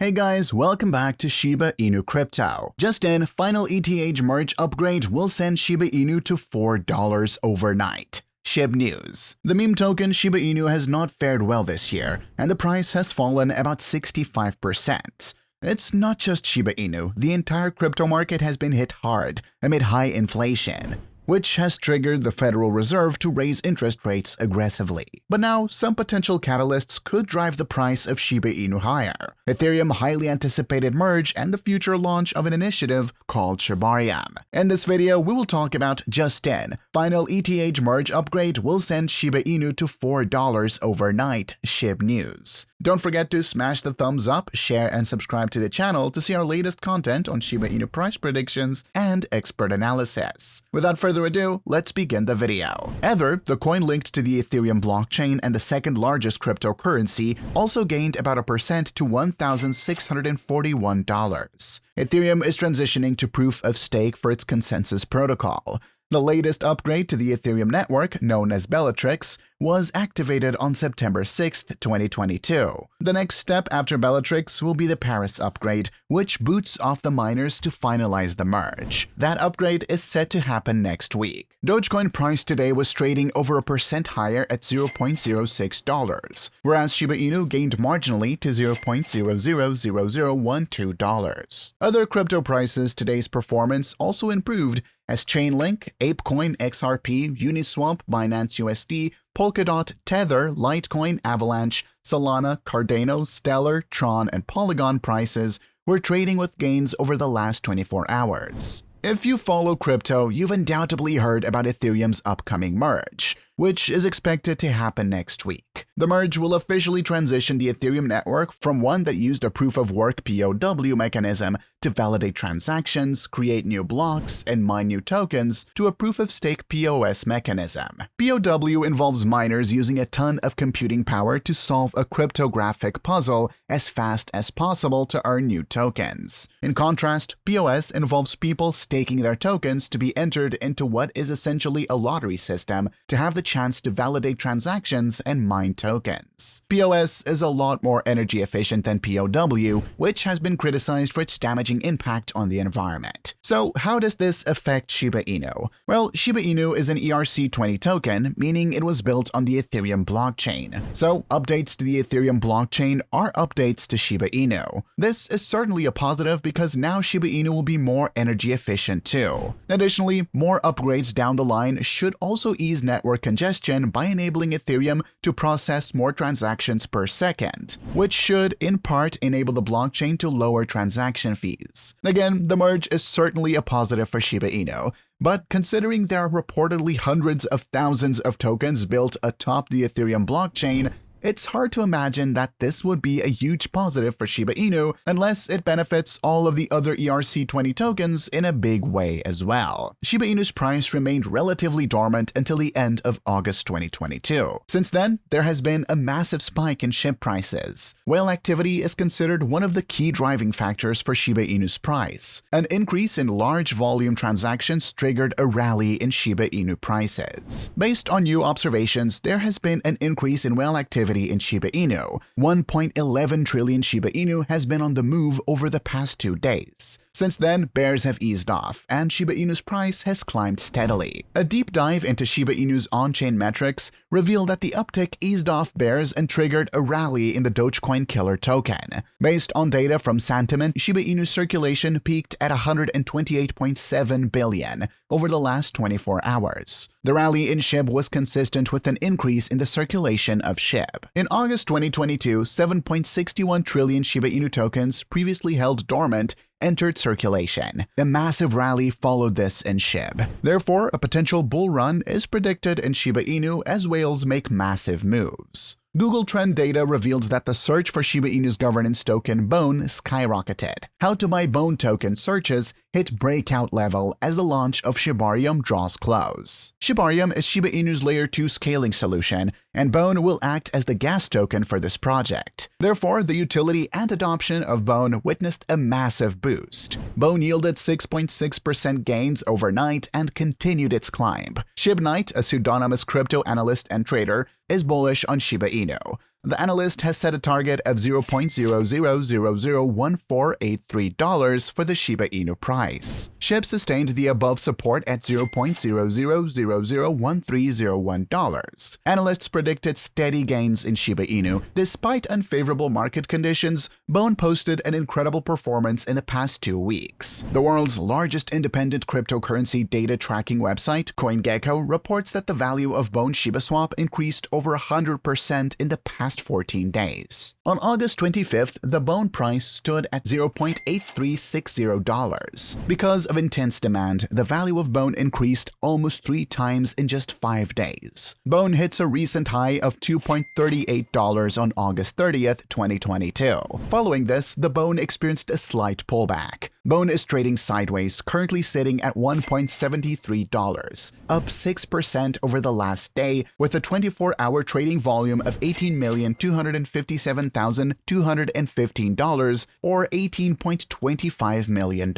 Hey guys, welcome back to Shiba Inu Crypto. Just in, final ETH merge upgrade will send Shiba Inu to $4 overnight. Shib news. The meme token Shiba Inu has not fared well this year, and the price has fallen about 65%. It's not just Shiba Inu, the entire crypto market has been hit hard amid high inflation, which has triggered the Federal Reserve to raise interest rates aggressively. But now, some potential catalysts could drive the price of Shiba Inu higher. Ethereum highly anticipated merge and the future launch of an initiative called Shibarium. In this video, we will talk about just in. Final ETH merge upgrade will send Shiba Inu to $4 overnight, Shib news. Don't forget to smash the thumbs up, share, and subscribe to the channel to see our latest content on Shiba Inu price predictions and expert analysis. Without further ado, let's begin the video. Ether, the coin linked to the Ethereum blockchain and the second largest cryptocurrency, also gained about 1% to $1,641. Ethereum is transitioning to proof of stake for its consensus protocol. The latest upgrade to the Ethereum network, known as Bellatrix, was activated on September 6, 2022. The next step after Bellatrix will be the Paris upgrade, which boots off the miners to finalize the merge. That upgrade is set to happen next week. Dogecoin price today was trading over 1% higher at $0.06, whereas Shiba Inu gained marginally to $0.000012. Other crypto prices today's performance also improved as Chainlink, ApeCoin, XRP, Uniswap, Binance USD, Polkadot, Tether, Litecoin, Avalanche, Solana, Cardano, Stellar, Tron, and Polygon prices were trading with gains over the last 24 hours. If you follow crypto, you've undoubtedly heard about Ethereum's upcoming merge, which is expected to happen next week. The merge will officially transition the Ethereum network from one that used a proof-of-work POW mechanism to validate transactions, create new blocks, and mine new tokens to a proof-of-stake POS mechanism. POW involves miners using a ton of computing power to solve a cryptographic puzzle as fast as possible to earn new tokens. In contrast, POS involves people staking their tokens to be entered into what is essentially a lottery system to have the chance to validate transactions and mine tokens. POS is a lot more energy efficient than POW, which has been criticized for its damaging impact on the environment. So how does this affect Shiba Inu? Well, Shiba Inu is an ERC20 token, meaning it was built on the Ethereum blockchain. So updates to the Ethereum blockchain are updates to Shiba Inu. This is certainly a positive because now Shiba Inu will be more energy efficient too. Additionally, more upgrades down the line should also ease network congestion by enabling Ethereum to process more transactions per second, which should in part enable the blockchain to lower transaction fees. Again, the merge is certainly a positive for Shiba Inu, but considering there are reportedly hundreds of thousands of tokens built atop the Ethereum blockchain, it's hard to imagine that this would be a huge positive for Shiba Inu unless it benefits all of the other ERC20 tokens in a big way as well. Shiba Inu's price remained relatively dormant until the end of August 2022. Since then, there has been a massive spike in SHIB prices. Whale activity is considered one of the key driving factors for Shiba Inu's price. An increase in large volume transactions triggered a rally in Shiba Inu prices. Based on new observations, there has been an increase in whale activity in Shiba Inu. 1.11 trillion Shiba Inu has been on the move over the past 2 days. Since then, bears have eased off, and Shiba Inu's price has climbed steadily. A deep dive into Shiba Inu's on-chain metrics revealed that the uptick eased off bears and triggered a rally in the Dogecoin killer token. Based on data from Sentiment, Shiba Inu's circulation peaked at 128.7 billion over the last 24 hours. The rally in SHIB was consistent with an increase in the circulation of SHIB. In August 2022, 7.61 trillion Shiba Inu tokens previously held dormant entered circulation. A massive rally followed this in SHIB. Therefore, a potential bull run is predicted in Shiba Inu as whales make massive moves. Google Trend data revealed that the search for Shiba Inu's governance token BONE skyrocketed. How to buy BONE token searches hit breakout level as the launch of Shibarium draws close. Shibarium is Shiba Inu's Layer 2 scaling solution, and BONE will act as the gas token for this project. Therefore, the utility and adoption of BONE witnessed a massive boost. BONE yielded 6.6% gains overnight and continued its climb. ShibKnight, a pseudonymous crypto analyst and trader, is bullish on Shiba Inu. The analyst has set a target of $0.00001483 for the Shiba Inu price. Shib sustained the above support at $0.00001301. Analysts predicted steady gains in Shiba Inu. Despite unfavorable market conditions, Bone posted an incredible performance in the past 2 weeks. The world's largest independent cryptocurrency data tracking website, CoinGecko, reports that the value of Bone's SHIBASWAP increased over 100% in the past 14 days. On August 25th, the Bone price stood at $0.8360. Because of intense demand, the value of Bone increased almost 3 times in just 5 days. Bone hits a recent high of $2.38 on August 30th, 2022. Following this, the Bone experienced a slight pullback. Bone is trading sideways, currently sitting at $1.73, up 6% over the last day, with a 24-hour trading volume of $18,257,215, or $18.25 million.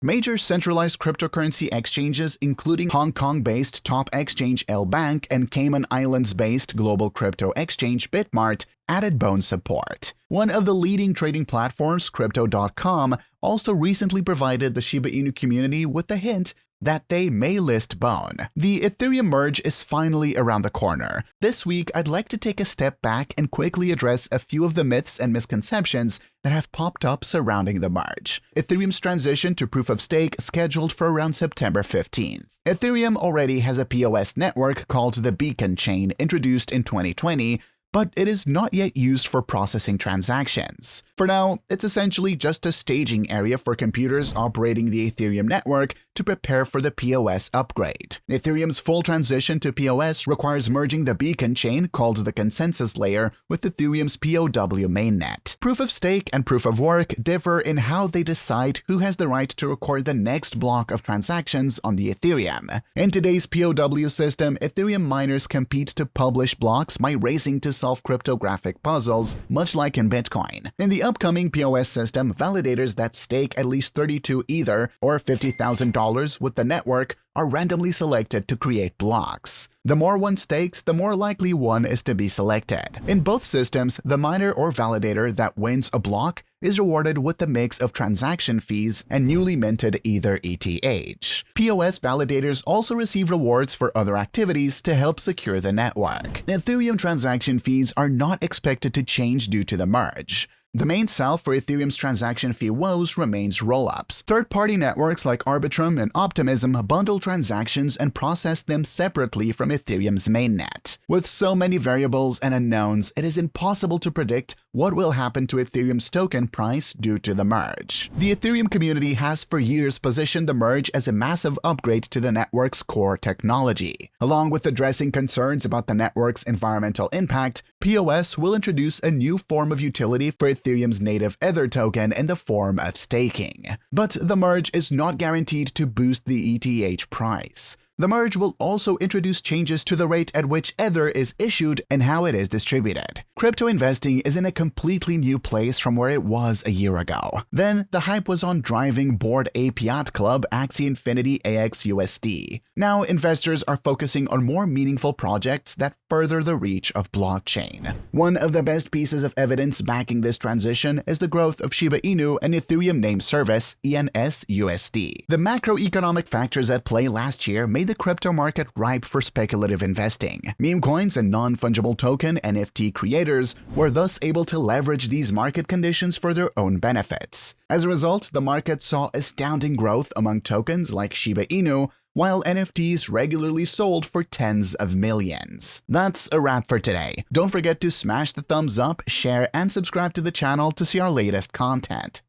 Major centralized cryptocurrency exchanges, including Hong Kong-based top exchange L Bank and Cayman Islands-based global crypto exchange Bitmart, added Bone support. One of the leading trading platforms, Crypto.com, also recently provided the Shiba Inu community with a hint that they may list Bone. The Ethereum merge is finally around the corner. This week, I'd like to take a step back and quickly address a few of the myths and misconceptions that have popped up surrounding the merge. Ethereum's transition to proof of stake scheduled for around September 15th. Ethereum already has a POS network called the Beacon Chain, introduced in 2020, but it is not yet used for processing transactions. For now, it's essentially just a staging area for computers operating the Ethereum network to prepare for the POS upgrade. Ethereum's full transition to POS requires merging the Beacon chain, called the consensus layer, with Ethereum's POW mainnet. Proof of stake and proof of work differ in how they decide who has the right to record the next block of transactions on the Ethereum. In today's POW system, Ethereum miners compete to publish blocks by racing to solve cryptographic puzzles, much like in Bitcoin. In the upcoming POS system, validators that stake at least 32 Ether or $50,000 with the network are randomly selected to create blocks. The more one stakes, the more likely one is to be selected. In both systems, the miner or validator that wins a block is rewarded with a mix of transaction fees and newly minted Ether ETH. POS validators also receive rewards for other activities to help secure the network. Ethereum transaction fees are not expected to change due to the merge. The main salve for Ethereum's transaction fee woes remains rollups. Third-party networks like Arbitrum and Optimism bundle transactions and process them separately from Ethereum's mainnet. With so many variables and unknowns, it is impossible to predict what will happen to Ethereum's token price due to the merge. The Ethereum community has for years positioned the merge as a massive upgrade to the network's core technology. Along with addressing concerns about the network's environmental impact, POS will introduce a new form of utility for Ethereum's native Ether token in the form of staking. But the merge is not guaranteed to boost the ETH price. The merge will also introduce changes to the rate at which Ether is issued and how it is distributed. Crypto investing is in a completely new place from where it was a year ago. Then, the hype was on driving Bored Ape Yacht Club Axie Infinity AXUSD. Now, investors are focusing on more meaningful projects that further the reach of blockchain. One of the best pieces of evidence backing this transition is the growth of Shiba Inu and Ethereum name service, ENSUSD. The macroeconomic factors at play last year made the crypto market ripe for speculative investing. Meme coins and non-fungible token NFT creators were thus able to leverage these market conditions for their own benefits. As a result, the market saw astounding growth among tokens like Shiba Inu, while NFTs regularly sold for tens of millions. That's a wrap for today. Don't forget to smash the thumbs up, share, and subscribe to the channel to see our latest content.